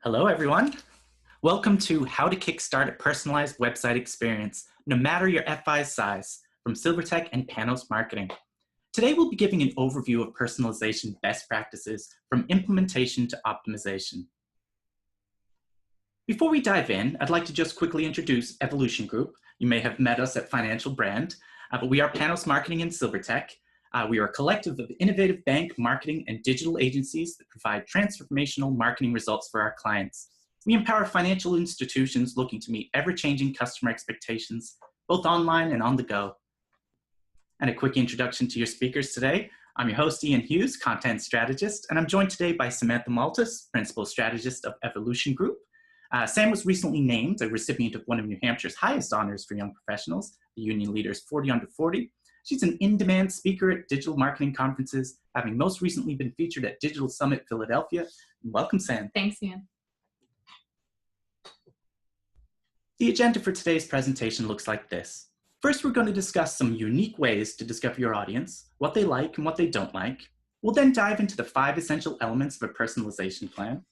Hello, everyone. Welcome to How to Kickstart a Personalized Website Experience, no matter your FI size, from SilverTech and Panos Marketing. Today, we'll be giving an overview of personalization best practices from implementation to optimization. Before we dive in, I'd like to just quickly introduce Evolution Group. You may have met us at Financial Brand, but we are Panos Marketing and SilverTech. We are a collective of innovative bank, marketing, and digital agencies that provide transformational marketing results for our clients. We empower financial institutions looking to meet ever-changing customer expectations, both online and on the go. And a quick introduction to your speakers today. I'm your host, Ian Hughes, content strategist, and I'm joined today by Samantha Maltus, principal strategist of Evolution Group. Sam was recently named a recipient of one of New Hampshire's highest honors for young professionals, the Union Leaders 40 Under 40. She's an in-demand speaker at digital marketing conferences, having most recently been featured at Digital Summit Philadelphia. Welcome, Sam. Thanks, Ian. The agenda for today's presentation looks like this. First, we're going to discuss some unique ways to discover your audience, what they like and what they don't like. We'll then dive into the 5 essential elements of a personalization plan.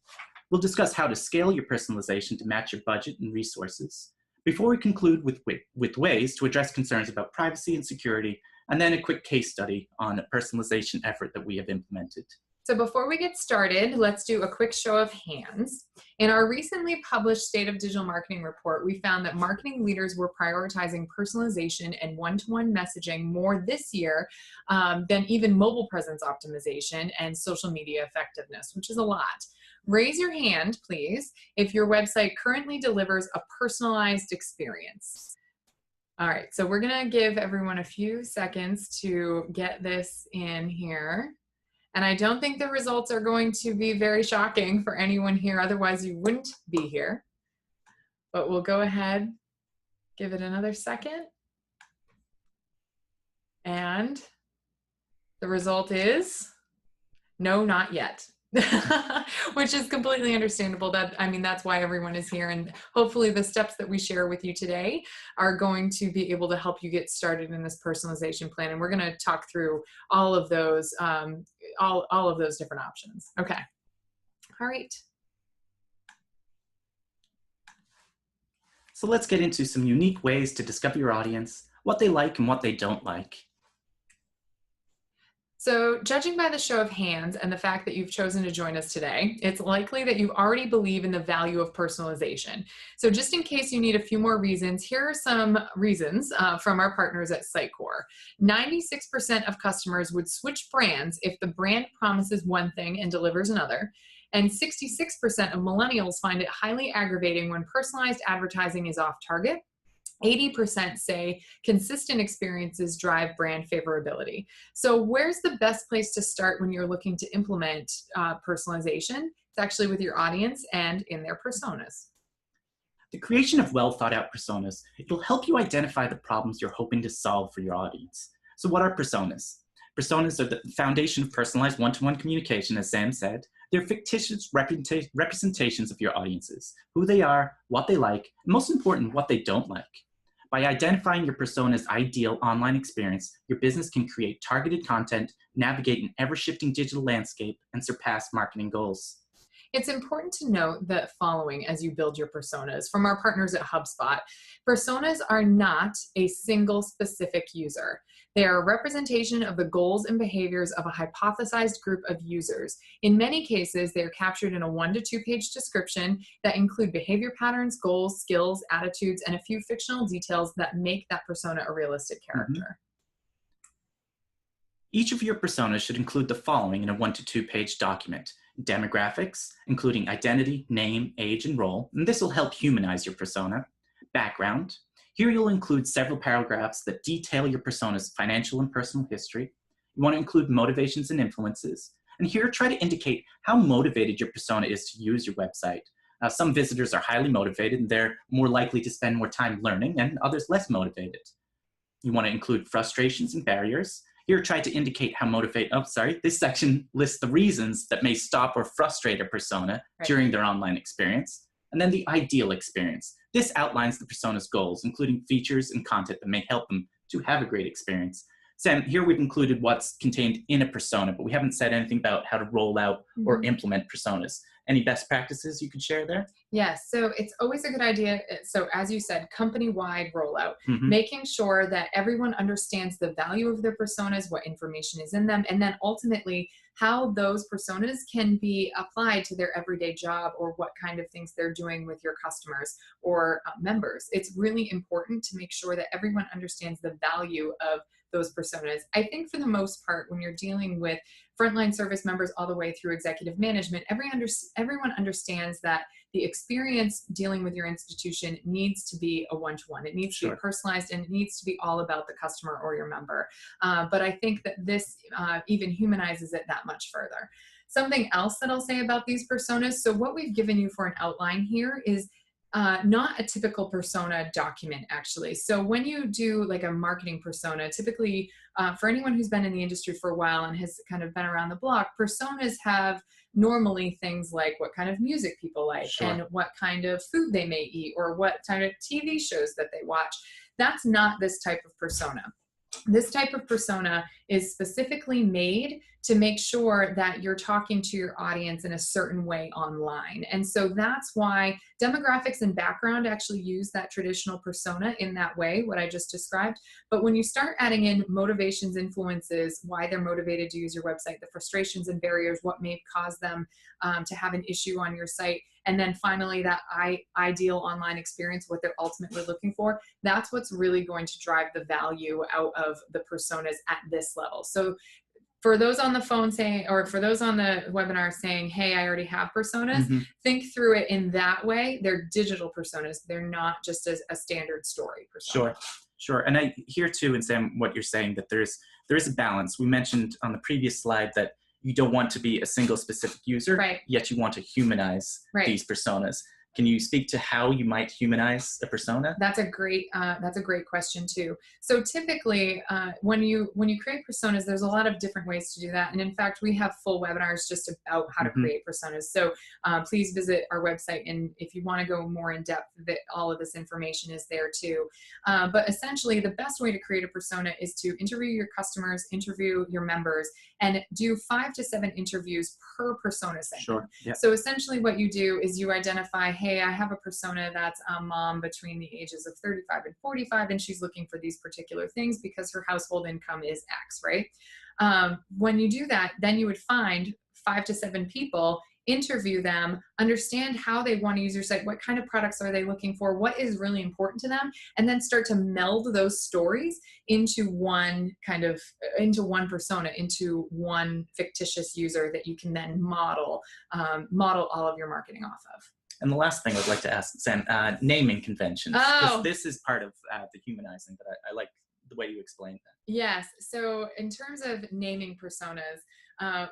We'll discuss how to scale your personalization to match your budget and resources, before we conclude with ways to address concerns about privacy and security, and then a quick case study on a personalization effort that we have implemented. So before we get started, let's do a quick show of hands. In our recently published State of Digital Marketing report, we found that marketing leaders were prioritizing personalization and one-to-one messaging more this year than even mobile presence optimization and social media effectiveness, which is a lot. Raise your hand, please, if your website currently delivers a personalized experience. All right, so we're gonna give everyone a few seconds to get this in here. And I don't think the results are going to be very shocking for anyone here, otherwise you wouldn't be here. But we'll go ahead, give it another second. And the result is no, not yet. Which is completely understandable. That's why everyone is here, and hopefully the steps that we share with you today are going to be able to help you get started in this personalization plan. And we're going to talk through all of those, all of those different options. Okay. All right. So let's get into some unique ways to discover your audience, what they like and what they don't like. So judging by the show of hands and the fact that you've chosen to join us today, it's likely that you already believe in the value of personalization. So just in case you need a few more reasons, here are some reasons from our partners at Sitecore. 96% of customers would switch brands if the brand promises one thing and delivers another. And 66% of millennials find it highly aggravating when personalized advertising is off target. 80% say consistent experiences drive brand favorability. So where's the best place to start when you're looking to implement personalization? It's actually with your audience and in their personas. The creation of well thought out personas, it'll help you identify the problems you're hoping to solve for your audience. So what are personas? Personas are the foundation of personalized one-to-one communication, as Sam said. They're fictitious representations of your audiences, who they are, what they like, and most important, what they don't like. By identifying your persona's ideal online experience, your business can create targeted content, navigate an ever-shifting digital landscape, and surpass marketing goals. It's important to note the following as you build your personas. From our partners at HubSpot, personas are not a single specific user. They are a representation of the goals and behaviors of a hypothesized group of users. In many cases, they are captured in a 1 to 2 page description that include behavior patterns, goals, skills, attitudes, and a few fictional details that make that persona a realistic character. Each of your personas should include the following in a 1 to 2 page document. Demographics, including identity, name, age, and role, and this will help humanize your persona. Background. Here you'll include several paragraphs that detail your persona's financial and personal history. You want to include motivations and influences. And here try to indicate how motivated your persona is to use your website. Some visitors are highly motivated and they're more likely to spend more time learning, and others less motivated. You want to include frustrations and barriers. Here, try to indicate how this section lists the reasons that may stop or frustrate a persona during their online experience. And then the ideal experience. This outlines the persona's goals, including features and content that may help them to have a great experience. Sam, here we've included what's contained in a persona, but we haven't said anything about how to roll out or implement personas. Any best practices you could share there? Yes, so it's always a good idea. So, as you said, company wide rollout, Hmm. making sure that everyone understands the value of their personas, what information is in them, and then ultimately how those personas can be applied to their everyday job or what kind of things they're doing with your customers or members. It's really important to make sure that everyone understands the value of those personas. I think for the most part, when you're dealing with frontline service members all the way through executive management, everyone understands that the experience dealing with your institution needs to be a one-to-one. It needs to be Sure. personalized, and it needs to be all about the customer or your member. But I think that this even humanizes it that much further. Something else that I'll say about these personas. So what we've given you for an outline here is not a typical persona document, actually. So when you do like a marketing persona, typically for anyone who's been in the industry for a while and has kind of been around the block, personas have normally things like what kind of music people like Sure. and what kind of food they may eat or what kind of TV shows that they watch. That's not this type of persona. This type of persona is specifically made to make sure that you're talking to your audience in a certain way online. And so that's why demographics and background actually use that traditional persona in that way, what I just described. But when you start adding in motivations, influences, why they're motivated to use your website, the frustrations and barriers, what may cause them to have an issue on your site, and then finally that ideal online experience, what they're ultimately looking for, that's what's really going to drive the value out of the personas at this level. So for those on the phone saying, or for those on the webinar saying, hey, I already have personas, Hmm. think through it in that way. They're digital personas. They're not just a standard story persona. Sure. Sure. And I hear too, and Sam, what you're saying, that there is a balance. We mentioned on the previous slide that you don't want to be a single specific user, Right. yet you want to humanize Right. these personas. Can you speak to how you might humanize a persona? That's a great question too. So typically, when you create personas, there's a lot of different ways to do that. And in fact, we have full webinars just about how to Hmm. create personas. So please visit our website, and if you want to go more in depth, that all of this information is there too. But essentially, the best way to create a persona is to interview your customers, interview your members, and do 5 to 7 interviews per persona segment. Sure. Yeah. So essentially what you do is you identify, hey, I have a persona that's a mom between the ages of 35 and 45, and she's looking for these particular things because her household income is X, right? When you do that, then you would find 5 to 7 people, interview them, understand how they want to use your site, what kind of products are they looking for, what is really important to them, and then start to meld those stories into one persona, into one fictitious user that you can then model all of your marketing off of. And the last thing I'd like to ask, Sam, naming conventions, because Oh, this is part of the humanizing, but I like the way you explained that. yes. So in terms of naming personas,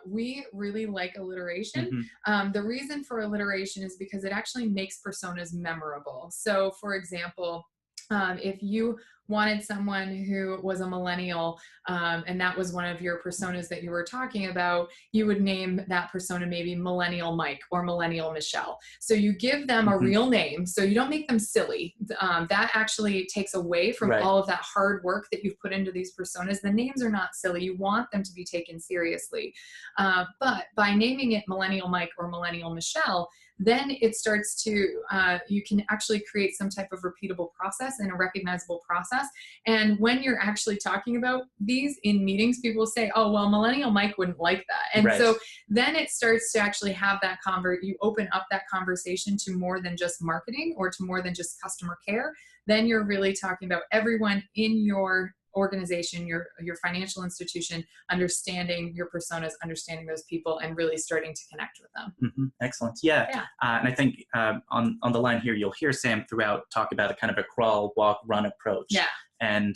we really like alliteration. Hmm. The reason for alliteration is because it actually makes personas memorable. So for example, if you wanted someone who was a millennial, and that was one of your personas that you were talking about, you would name that persona maybe Millennial Mike or Millennial Michelle. So you give them a Hmm. real name, so you don't make them silly. That actually takes away from Right. all of that hard work that you've put into these personas. The names are not silly. You want them to be taken seriously. But by naming it Millennial Mike or Millennial Michelle, then it starts to, you can actually create some type of repeatable process and a recognizable process. And when you're actually talking about these in meetings, people say, oh, well, Millennial Mike wouldn't like that. And Right. so then it starts to actually have that you open up that conversation to more than just marketing or to more than just customer care. Then you're really talking about everyone in your organization, your financial institution, understanding your personas, understanding those people, and really starting to connect with them. Hmm. Excellent. Yeah. Yeah. And I think on the line here, you'll hear Sam throughout talk about a kind of a crawl, walk, run approach. Yeah. And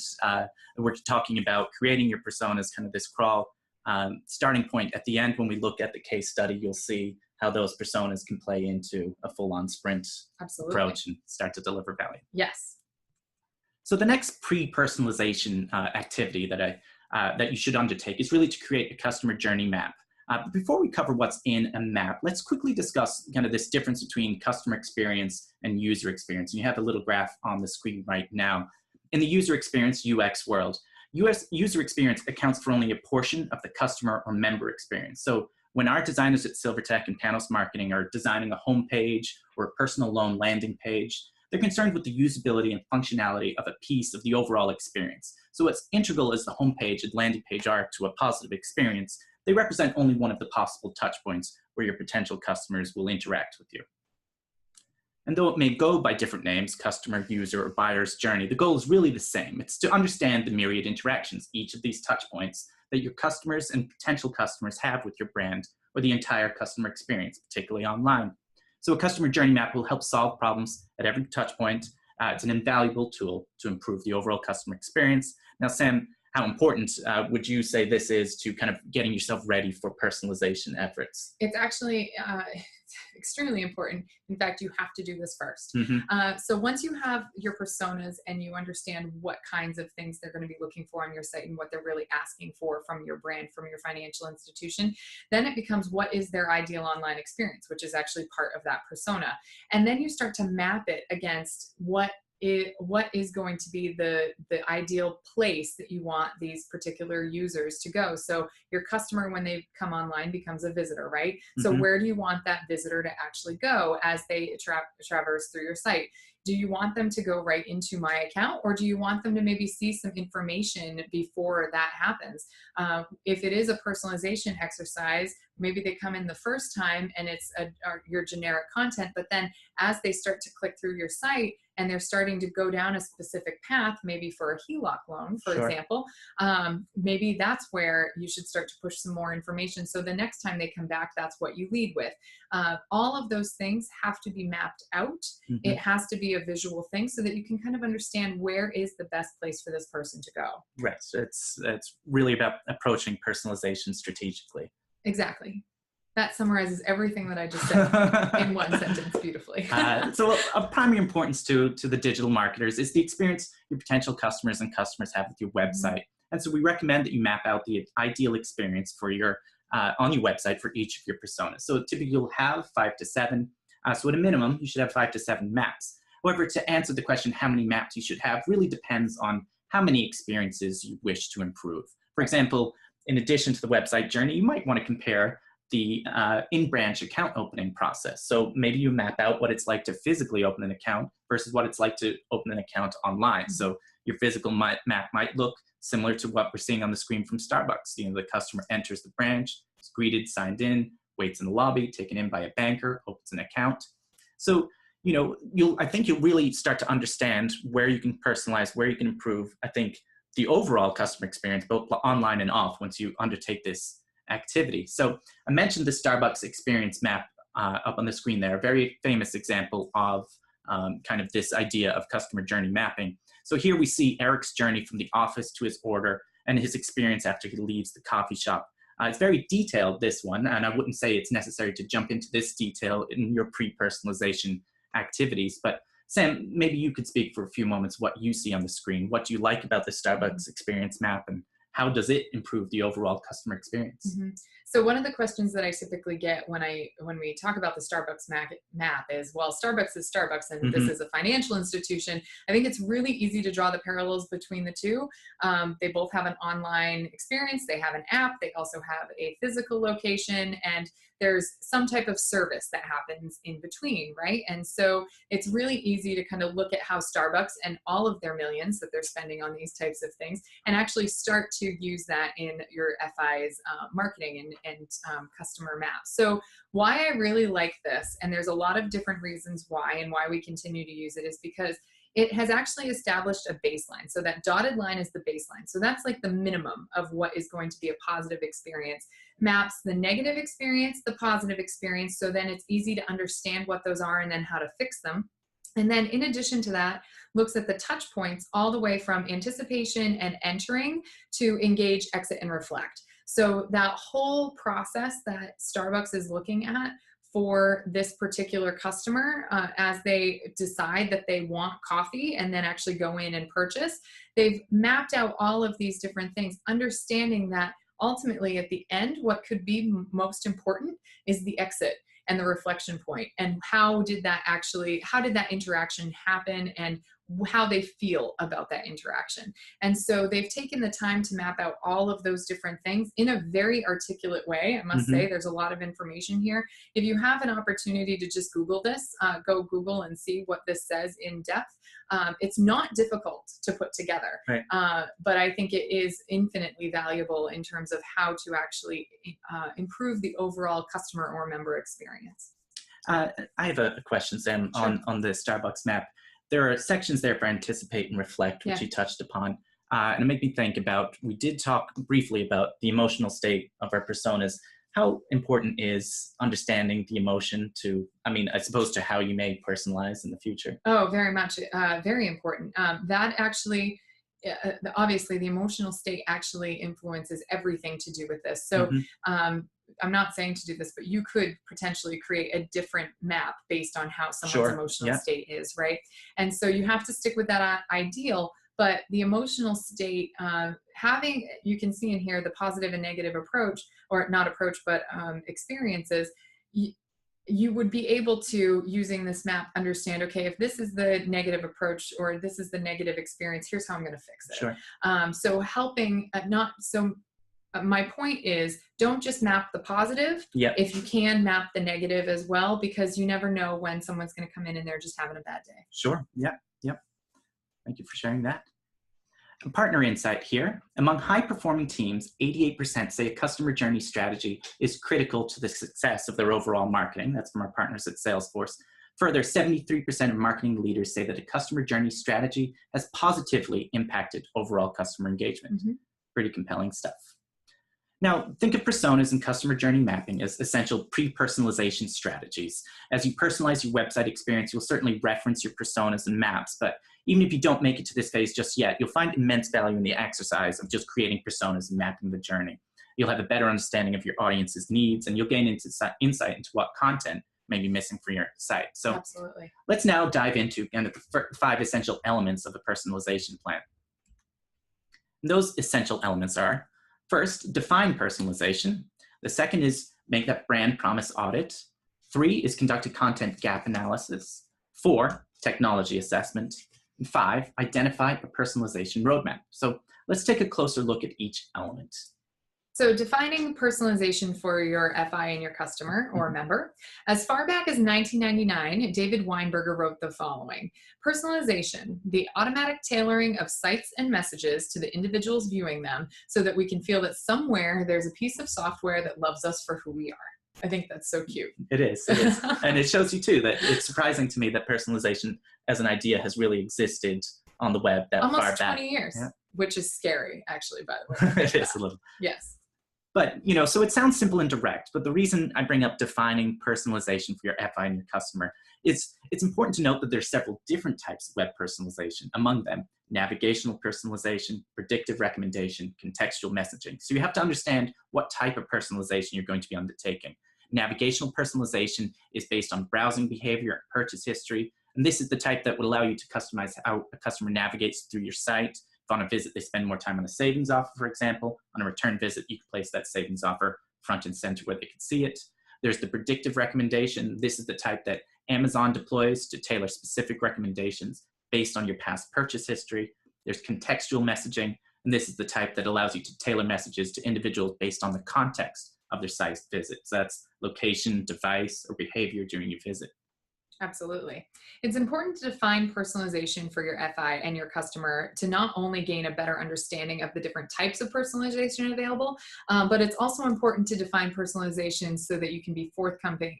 we're talking about creating your personas, kind of this crawl starting point. At the end, when we look at the case study, you'll see how those personas can play into a full-on sprint Absolutely. approach and start to deliver value. Yes. So the next pre-personalization activity that you should undertake is really to create a customer journey map. But before we cover what's in a map, let's quickly discuss kind of this difference between customer experience and user experience. And you have a little graph on the screen right now. In the user experience UX world, user experience accounts for only a portion of the customer or member experience. So When our designers at SilverTech and Panos Marketing are designing a homepage or a personal loan landing page, they're concerned with the usability and functionality of a piece of the overall experience. So as integral as the homepage and landing page are to a positive experience, they represent only one of the possible touch points where your potential customers will interact with you. And though it may go by different names, customer, user, or buyer's journey, the goal is really the same. It's to understand the myriad interactions, each of these touch points, that your customers and potential customers have with your brand or the entire customer experience, particularly online. So a customer journey map will help solve problems at every touch point. It's an invaluable tool to improve the overall customer experience. Now, Sam, how important would you say this is to kind of getting yourself ready for personalization efforts? It's actually extremely important. In fact, you have to do this first. So once you have your personas and you understand what kinds of things they're going to be looking for on your site and what they're really asking for from your brand, from your financial institution, then it becomes what is their ideal online experience, which is actually part of that persona. And then you start to map it against what is going to be the ideal place that you want these particular users to go. So your customer, when they come online, becomes a visitor, right? So where do you want that visitor to actually go as they traverse through your site? Do you want them to go right into my account, or do you want them to maybe see some information before that happens? If it is a personalization exercise, maybe they come in the first time and it's your generic content, but then as they start to click through your site and they're starting to go down a specific path, maybe for a HELOC loan, for example, maybe that's where you should start to push some more information. So the next time they come back, that's what you lead with. All of those things have to be mapped out. It has to be a visual thing so that you can kind of understand where is the best place for this person to go. Right. So it's really about approaching personalization strategically. Exactly. That summarizes everything that I just said in one sentence beautifully. So of primary importance to the digital marketers is the experience your potential customers and customers have with your website. And so we recommend that you map out the ideal experience for your on your website for each of your personas. So typically you'll have 5 to 7. So at a minimum, you should have 5 to 7 maps. However, to answer the question how many maps you should have really depends on how many experiences you wish to improve. For example, in addition to the website journey, you might want to compare the in-branch account opening process. So maybe you map out what it's like to physically open an account versus what it's like to open an account online. So your physical map might look similar to what we're seeing on the screen from Starbucks. You know, the customer enters the branch, is greeted, signed in, waits in the lobby, taken in by a banker, opens an account. So, you know, I think you'll really start to understand where you can personalize, where you can improve, I think, the overall customer experience, both online and off, once you undertake this activity. So I mentioned the Starbucks experience map up on the screen there, a very famous example of kind of this idea of customer journey mapping. So here we see Eric's journey from the office to his order and his experience after he leaves the coffee shop. It's very detailed, this one, and I wouldn't say it's necessary to jump into this detail in your pre-personalization activities, but Sam, maybe you could speak for a few moments what you see on the screen. What do you like about the Starbucks experience map, and how does it improve the overall customer experience? So one of the questions that I typically get when we talk about the Starbucks map is, well, Starbucks is Starbucks and this is a financial institution. I think it's really easy to draw the parallels between the two. They both have an online experience. They have an app. They also have a physical location, and there's some type of service that happens in between, right? And so it's really easy to kind of look at how Starbucks and all of their millions that they're spending on these types of things and actually start to use that in your FI's marketing and customer maps. So why I really like this, and there's a lot of different reasons why and why we continue to use it, is because it has actually established a baseline. So that dotted line is the baseline. So that's like the minimum of what is going to be a positive experience. Maps the negative experience, the positive experience. So then it's easy to understand what those are and then how to fix them. And then in addition to that, looks at the touch points all the way from anticipation and entering to engage, exit, and reflect. So that whole process that Starbucks is looking at for this particular customer as they decide that they want coffee and then actually go in and purchase, they've mapped out all of these different things, understanding that ultimately at the end, what could be most important is the exit and the reflection point, and how did that interaction happen, and how they feel about that interaction. And so they've taken the time to map out all of those different things in a very articulate way. I must say, there's a lot of information here. If you have an opportunity to just Google this, go Google and see what this says in depth. It's not difficult to put together, Right. but I think it is infinitely valuable in terms of how to actually improve the overall customer or member experience. I have a question, Sam, Sure. on the Starbucks map. There are sections there for anticipate and reflect, which you touched upon. And it made me think about, we did talk briefly about the emotional state of our personas. How important is understanding the emotion to, I suppose, to how you may personalize in the future? Oh, very much. Very important. That actually, obviously, the emotional state actually influences everything to do with this. So, I'm not saying to do this, but you could potentially create a different map based on how someone's emotional state is, right? And so you have to stick with that ideal. But the emotional state, you can see in here the positive and negative approach, or not approach, but experiences. You would be able to, using this map, understand, okay, if this is the negative approach or this is the negative experience, here's how I'm going to fix it. Sure. So helping, my point is, don't just map the positive. If you can, map the negative as well, because you never know when someone's going to come in and they're just having a bad day. Sure. Yep. Thank you for sharing that. A partner insight here. Among high-performing teams, 88% say a customer journey strategy is critical to the success of their overall marketing. That's from our partners at Salesforce. Further, 73% of marketing leaders say that a customer journey strategy has positively impacted overall customer engagement. Pretty compelling stuff. Now, think of personas and customer journey mapping as essential pre-personalization strategies. As you personalize your website experience, you'll certainly reference your personas and maps, but even if you don't make it to this phase just yet, you'll find immense value in the exercise of just creating personas and mapping the journey. You'll have a better understanding of your audience's needs, and you'll gain insight into what content may be missing for your site. So absolutely. Let's now dive into the 5 essential elements of a personalization plan. And those essential elements are: first, define personalization. The second is make that brand promise audit. 3 is conduct a content gap analysis. 4, technology assessment. And 5, identify a personalization roadmap. So let's take a closer look at each element. So defining personalization for your FI and your customer or member. As far back as 1999, David Weinberger wrote the following: personalization, the automatic tailoring of sites and messages to the individuals viewing them so that we can feel that somewhere there's a piece of software that loves us for who we are. I think that's so cute. It is. And it shows you too that it's surprising to me that personalization as an idea has really existed on the web that almost far back. 20 years, which is scary, actually, by the way. It is a little. Yes. But, so it sounds simple and direct, but the reason I bring up defining personalization for your FI and your customer is it's important to note that there's several different types of web personalization. Among them, navigational personalization, predictive recommendation, contextual messaging. So you have to understand what type of personalization you're going to be undertaking. Navigational personalization is based on browsing behavior and purchase history, and this is the type that would allow you to customize how a customer navigates through your site. If on a visit they spend more time on a savings offer, for example, on a return visit, you can place that savings offer front and center where they can see it. There's the predictive recommendation. This is the type that Amazon deploys to tailor specific recommendations based on your past purchase history. There's contextual messaging, and this is the type that allows you to tailor messages to individuals based on the context of their site visit. So that's location, device, or behavior during your visit. Absolutely. It's important to define personalization for your FI and your customer to not only gain a better understanding of the different types of personalization available, but it's also important to define personalization so that you can be forthcoming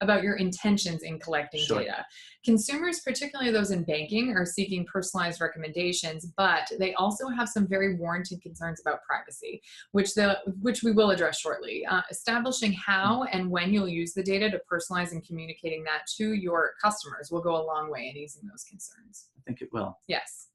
about your intentions in collecting data. Consumers, particularly those in banking, are seeking personalized recommendations, but they also have some very warranted concerns about privacy, which we will address shortly. Establishing how and when you'll use the data to personalize and communicating that to your customers will go a long way in easing those concerns. I think it will. Yes.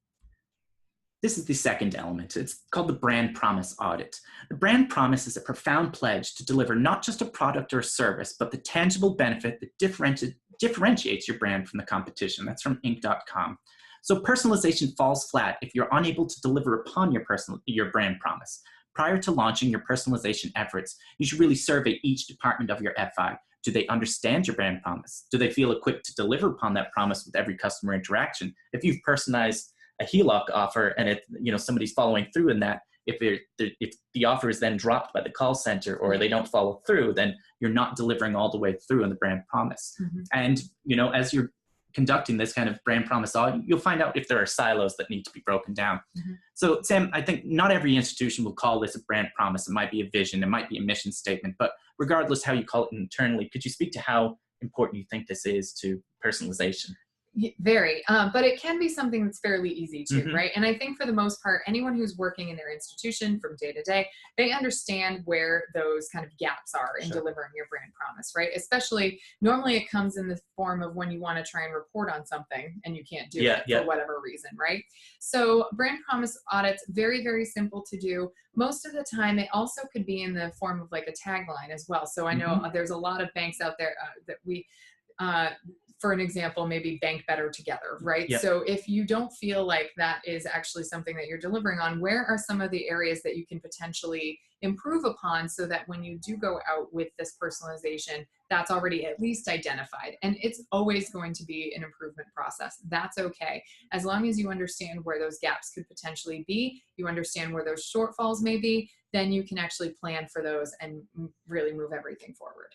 This is the second element. It's called the brand promise audit. The brand promise is a profound pledge to deliver not just a product or a service, but the tangible benefit that differentiates your brand from the competition. That's from Inc.com. So personalization falls flat if you're unable to deliver upon your brand promise. Prior to launching your personalization efforts, you should really survey each department of your FI Do they understand your brand promise? Do they feel equipped to deliver upon that promise with every customer interaction? If you've personalized a HELOC offer and somebody's following through in that, if the offer is then dropped by the call center or they don't follow through, then you're not delivering all the way through on the brand promise. And as you're conducting this kind of brand promise audit, you'll find out if there are silos that need to be broken down. So Sam, I think not every institution will call this a brand promise. It might be a vision, it might be a mission statement, but regardless how you call it internally, could you speak to how important you think this is to personalization? Very, but it can be something that's fairly easy too, right? And I think for the most part, anyone who's working in their institution from day to day, they understand where those kind of gaps are in delivering your brand promise, right? Especially, normally it comes in the form of when you want to try and report on something and you can't do it for whatever reason, right? So brand promise audits, very, very simple to do. Most of the time, it also could be in the form of like a tagline as well. So I know there's a lot of banks out there that we, for an example, maybe bank better together, right? So if you don't feel like that is actually something that you're delivering on, where are some of the areas that you can potentially improve upon so that when you do go out with this personalization, that's already at least identified? And it's always going to be an improvement process. That's okay. As long as you understand where those gaps could potentially be, you understand where those shortfalls may be, then you can actually plan for those and really move everything forward.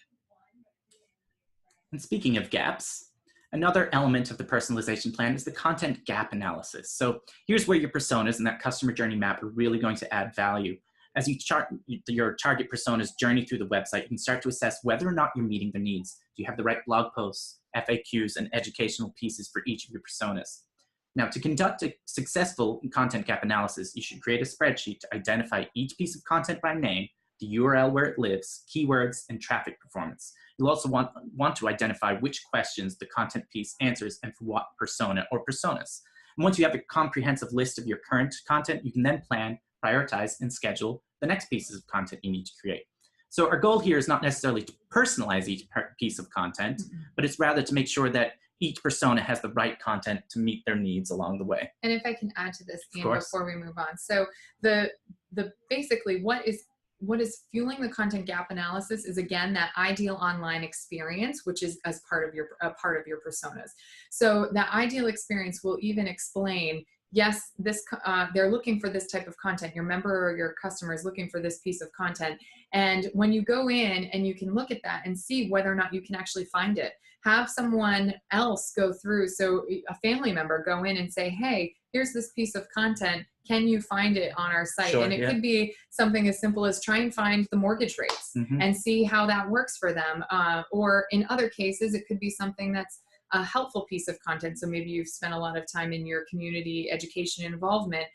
And speaking of gaps, another element of the personalization plan is the content gap analysis. So here's where your personas and that customer journey map are really going to add value. As you chart your target persona's journey through the website, you can start to assess whether or not you're meeting their needs. Do you have the right blog posts, FAQs, and educational pieces for each of your personas? Now, to conduct a successful content gap analysis, you should create a spreadsheet to identify each piece of content by name, the URL where it lives, keywords, and traffic performance. You'll also want to identify which questions the content piece answers and for what persona or personas. And once you have a comprehensive list of your current content, you can then plan, prioritize, and schedule the next pieces of content you need to create. So our goal here is not necessarily to personalize each piece of content, but it's rather to make sure that each persona has the right content to meet their needs along the way. And if I can add to this, Ian, before we move on. So the basically what is fueling the content gap analysis is, again, that ideal online experience, which is as part of your personas. So that ideal experience will even explain, yes, this they're looking for this type of content. Your member or your customer is looking for this piece of content. And when you go in and you can look at that and see whether or not you can actually find it, have someone else go through. So a family member go in and say, hey, here's this piece of content. Can you find it on our site? And it could be something as simple as try and find the mortgage rates and see how that works for them. Or in other cases, it could be something that's a helpful piece of content. So maybe you've spent a lot of time in your community education involvement.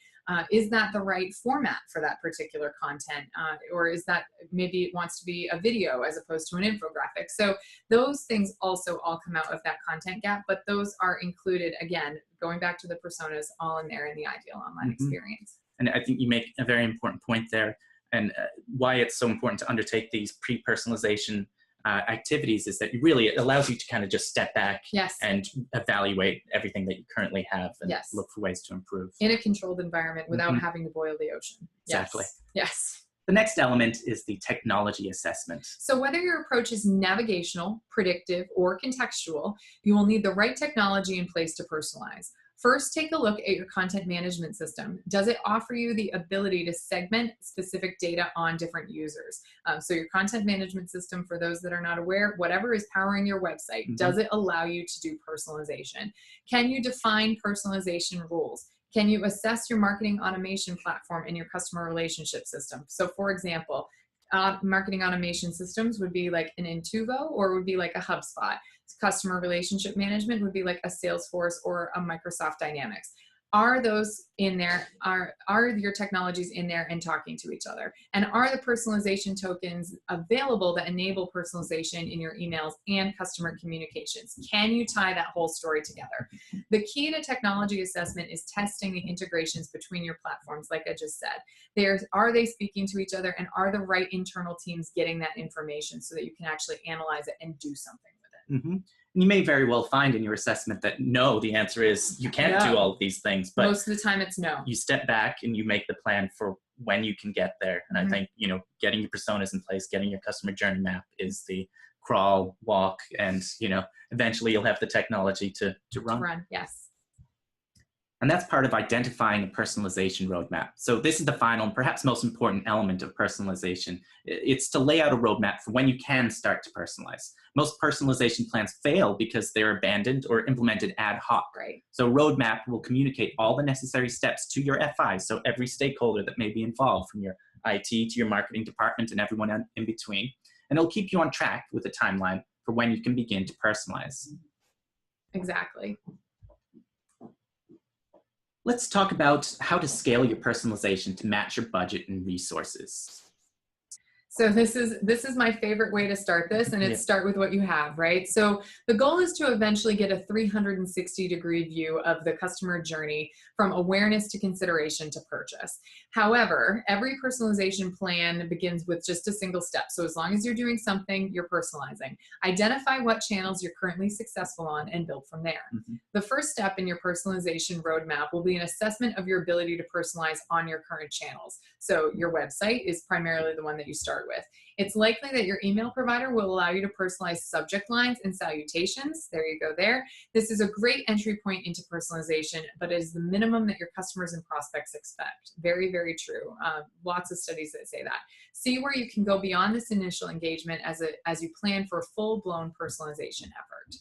Is that the right format for that particular content? Or is that maybe it wants to be a video as opposed to an infographic? So those things also all come out of that content gap, but those are included, again, going back to the personas, all in there in the ideal online experience. And I think you make a very important point there, and why it's so important to undertake these pre-personalization activities is that it allows you to kind of just step back and evaluate everything that you currently have and look for ways to improve. In a controlled environment without having to boil the ocean. Exactly. Yes. The next element is the technology assessment. So whether your approach is navigational, predictive, or contextual, you will need the right technology in place to personalize. First, take a look at your content management system. Does it offer you the ability to segment specific data on different users? So your content management system, for those that are not aware, whatever is powering your website, does it allow you to do personalization? Can you define personalization rules? Can you assess your marketing automation platform and your customer relationship system? So for example, marketing automation systems would be like an Intuvo or would be like a HubSpot. Customer relationship management would be like a Salesforce or a Microsoft Dynamics. Are those in there? Are your technologies in there and talking to each other? And are the personalization tokens available that enable personalization in your emails and customer communications? Can you tie that whole story together? The key to technology assessment is testing the integrations between your platforms, like I just said. Are they speaking to each other, and are the right internal teams getting that information so that you can actually analyze it and do something with it? You may very well find in your assessment that no, the answer is you can't do all of these things. But most of the time it's no. You step back and you make the plan for when you can get there. And I think, getting your personas in place, getting your customer journey map is the crawl, walk, and eventually you'll have the technology to run. Yes. And that's part of identifying a personalization roadmap. So this is the final and perhaps most important element of personalization. It's to lay out a roadmap for when you can start to personalize. Most personalization plans fail because they're abandoned or implemented ad hoc. Right. So roadmap will communicate all the necessary steps to your FI, so every stakeholder that may be involved, from your IT to your marketing department and everyone in between. And it'll keep you on track with a timeline for when you can begin to personalize. Exactly. Let's talk about how to scale your personalization to match your budget and resources. So this is my favorite way to start this, and it's start with what you have, right? So the goal is to eventually get a 360-degree view of the customer journey from awareness to consideration to purchase. However, every personalization plan begins with just a single step. So as long as you're doing something, you're personalizing. Identify what channels you're currently successful on and build from there. Mm-hmm. The first step in your personalization roadmap will be an assessment of your ability to personalize on your current channels. So your website is primarily the one that you start with. It's likely that your email provider will allow you to personalize subject lines and salutations. There you go there. This is a great entry point into personalization, but it is the minimum that your customers and prospects expect. Very, very true. Lots of studies that say that. See where you can go beyond this initial engagement as you plan for a full-blown personalization effort.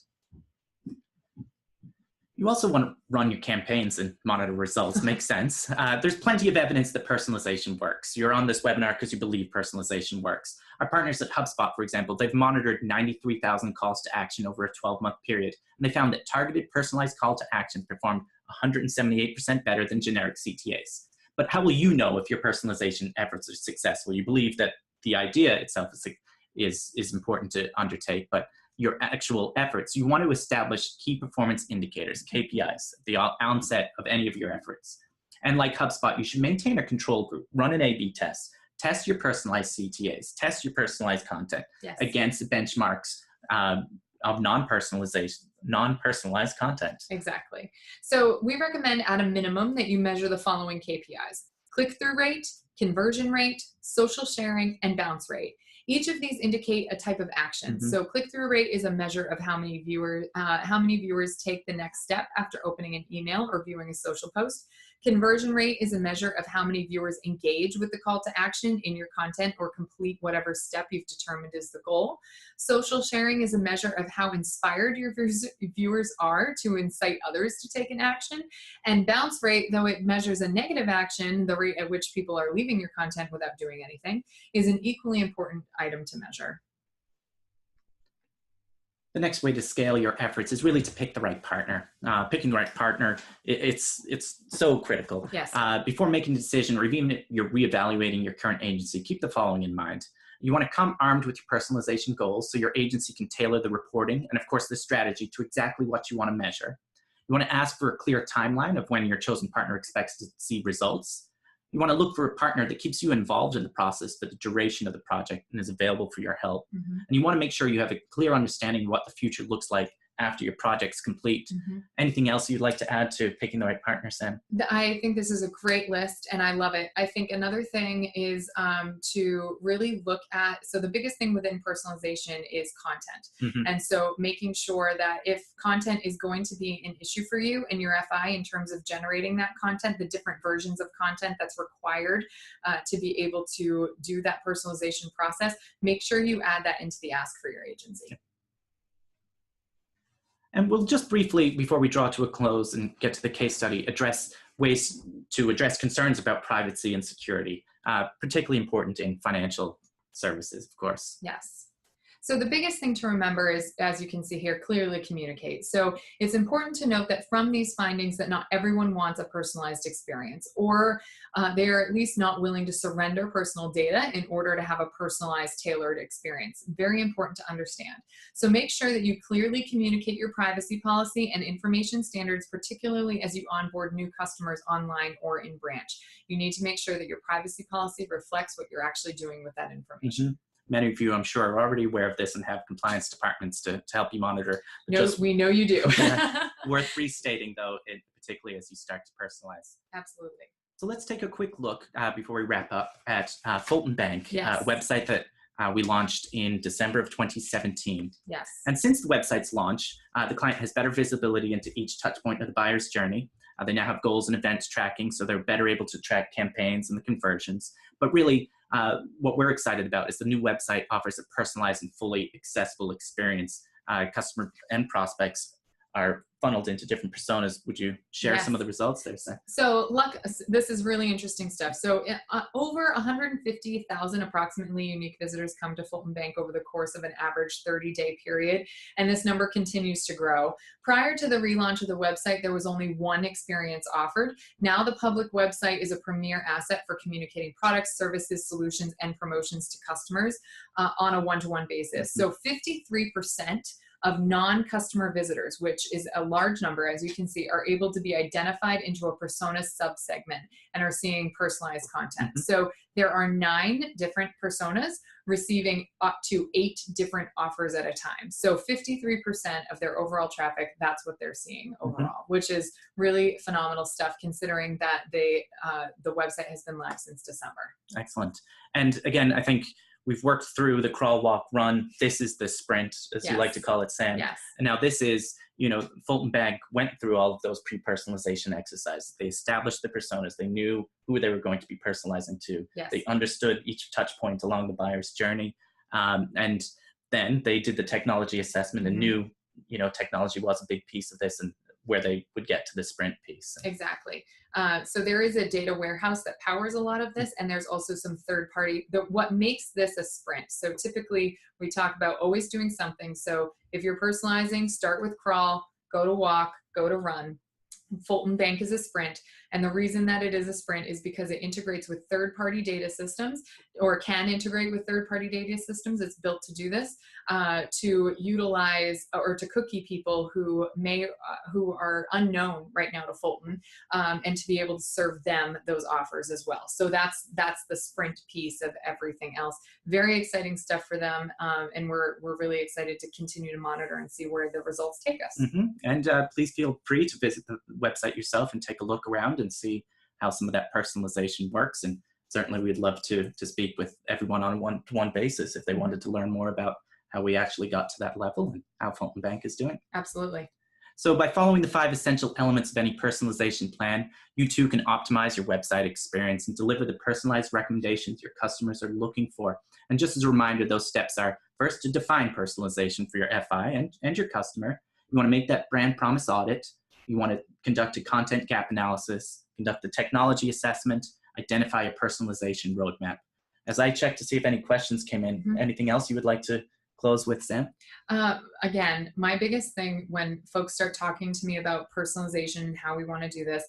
You also want to run your campaigns and monitor results. Makes sense. There's plenty of evidence that personalization works. You're on this webinar because you believe personalization works. Our partners at HubSpot, for example, they've monitored 93,000 calls to action over a 12-month period, and they found that targeted personalized call to action performed 178% better than generic CTAs. But how will you know if your personalization efforts are successful? You believe that the idea itself is important to undertake, but your actual efforts, you want to establish key performance indicators, KPIs, at the onset of any of your efforts. And like HubSpot, you should maintain a control group, run an A/B test, test your personalized CTAs, test your personalized content against the benchmarks of non-personalized content. Exactly. So we recommend at a minimum that you measure the following KPIs: click-through rate, conversion rate, social sharing, and bounce rate. Each of these indicate a type of action. Mm-hmm. So click-through rate is a measure of how many viewers take the next step after opening an email or viewing a social post. Conversion rate is a measure of how many viewers engage with the call to action in your content or complete whatever step you've determined is the goal. Social sharing is a measure of how inspired your viewers are to incite others to take an action. And bounce rate, though it measures a negative action, the rate at which people are leaving your content without doing anything, is an equally important item to measure. The next way to scale your efforts is really to pick the right partner. Picking the right partner, it's so critical. Yes. Before making a decision or even if you're reevaluating your current agency, keep the following in mind. You want to come armed with your personalization goals so your agency can tailor the reporting and, of course, the strategy to exactly what you want to measure. You want to ask for a clear timeline of when your chosen partner expects to see results. You want to look for a partner that keeps you involved in the process for the duration of the project and is available for your help. Mm-hmm. And you want to make sure you have a clear understanding of what the future looks like after your project's complete. Mm-hmm. Anything else you'd like to add to picking the right partner, Sam? I think this is a great list and I love it. I think another thing is to really look at, so the biggest thing within personalization is content. Mm-hmm. And so making sure that if content is going to be an issue for you in your FI in terms of generating that content, the different versions of content that's required to be able to do that personalization process, make sure you add that into the ask for your agency. And we'll just briefly, before we draw to a close and get to the case study, address ways to address concerns about privacy and security, particularly important in financial services, of course. Yes. So the biggest thing to remember is, as you can see here, clearly communicate. So it's important to note that from these findings that not everyone wants a personalized experience, or they are at least not willing to surrender personal data in order to have a personalized, tailored experience. Very important to understand. So make sure that you clearly communicate your privacy policy and information standards, particularly as you onboard new customers online or in branch. You need to make sure that your privacy policy reflects what you're actually doing with that information. Mm-hmm. Many of you, I'm sure, are already aware of this and have compliance departments to help you monitor. No, we know you do. Worth restating, though, particularly as you start to personalize. Absolutely. So let's take a quick look before we wrap up at Fulton Bank, yes. a website that We launched in December of 2017. Yes. And since the website's launch, the client has better visibility into each touch point of the buyer's journey. They now have goals and events tracking, so they're better able to track campaigns and the conversions. But really, what we're excited about is the new website offers a personalized and fully accessible experience. Customer and prospects are funneled into different personas. Would you share some of the results there, Sam? So this is really interesting stuff. So over 150,000 approximately unique visitors come to Fulton Bank over the course of an average 30-day period, and this number continues to grow. Prior to the relaunch of the website, there was only one experience offered. Now the public website is a premier asset for communicating products, services, solutions, and promotions to customers on a one-to-one basis. So 53% of non-customer visitors, which is a large number, as you can see, are able to be identified into a persona subsegment and are seeing personalized content. So there are 9 different personas receiving up to 8 different offers at a time. So 53% of their overall traffic, that's what they're seeing overall, which is really phenomenal stuff considering that the website has been live since December. Excellent. And again, I think we've worked through the crawl, walk, run. This is the sprint, as you like to call it, Sam. Yes. And now this is, Fulton Bank went through all of those pre-personalization exercises. They established the personas. They knew who they were going to be personalizing to. Yes. They understood each touch point along the buyer's journey. And then they did the technology assessment and knew, technology was a big piece of this and where they would get to the sprint piece. Exactly. So there is a data warehouse that powers a lot of this, and there's also some third party. What makes this a sprint? So typically we talk about always doing something. So if you're personalizing, start with crawl, go to walk, go to run. Fulton Bank is a sprint. And the reason that it is a sprint is because it integrates with third-party data systems, or can integrate with third-party data systems. It's built to do this, to utilize or to cookie people who are unknown right now to Fulton, and to be able to serve them those offers as well. So that's the sprint piece of everything else. Very exciting stuff for them, and we're really excited to continue to monitor and see where the results take us. And please feel free to visit the website yourself and take a look around and see how some of that personalization works. And certainly we'd love to speak with everyone on a one-to-one basis if they wanted to learn more about how we actually got to that level and how Fulton Bank is doing. Absolutely. So by following the 5 essential elements of any personalization plan, you too can optimize your website experience and deliver the personalized recommendations your customers are looking for. And just as a reminder, those steps are first to define personalization for your FI and your customer. You want to make that brand promise audit. You want to conduct a content gap analysis, conduct the technology assessment, identify a personalization roadmap. As I check to see if any questions came in, anything else you would like to close with, Sam? Again, my biggest thing when folks start talking to me about personalization and how we want to do this,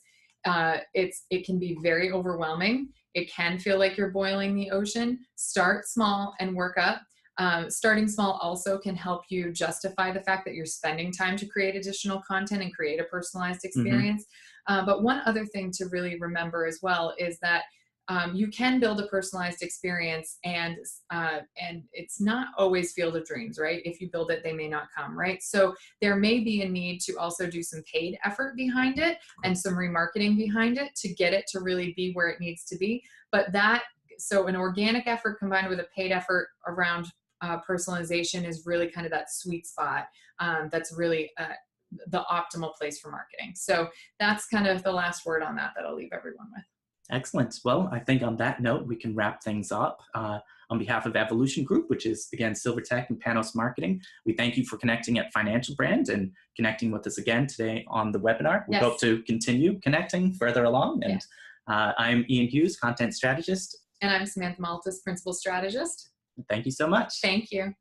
it can be very overwhelming. It can feel like you're boiling the ocean. Start small and work up. Starting small also can help you justify the fact that you're spending time to create additional content and create a personalized experience. But one other thing to really remember as well is that you can build a personalized experience, and it's not always field of dreams, right? If you build it, they may not come, right? So there may be a need to also do some paid effort behind it and some remarketing behind it to get it to really be where it needs to be. But so an organic effort combined with a paid effort around personalization is really kind of that sweet spot. That's really the optimal place for marketing. So that's kind of the last word on that I'll leave everyone with. Excellent. Well, I think on that note, we can wrap things up. On behalf of Evolution Group, which is, again, SilverTech and Panos Marketing, we thank you for connecting at Financial Brand and connecting with us again today on the webinar. We hope to continue connecting further along. And I'm Ian Hughes, Content Strategist. And I'm Samantha Maltas, Principal Strategist. Thank you so much. Thank you.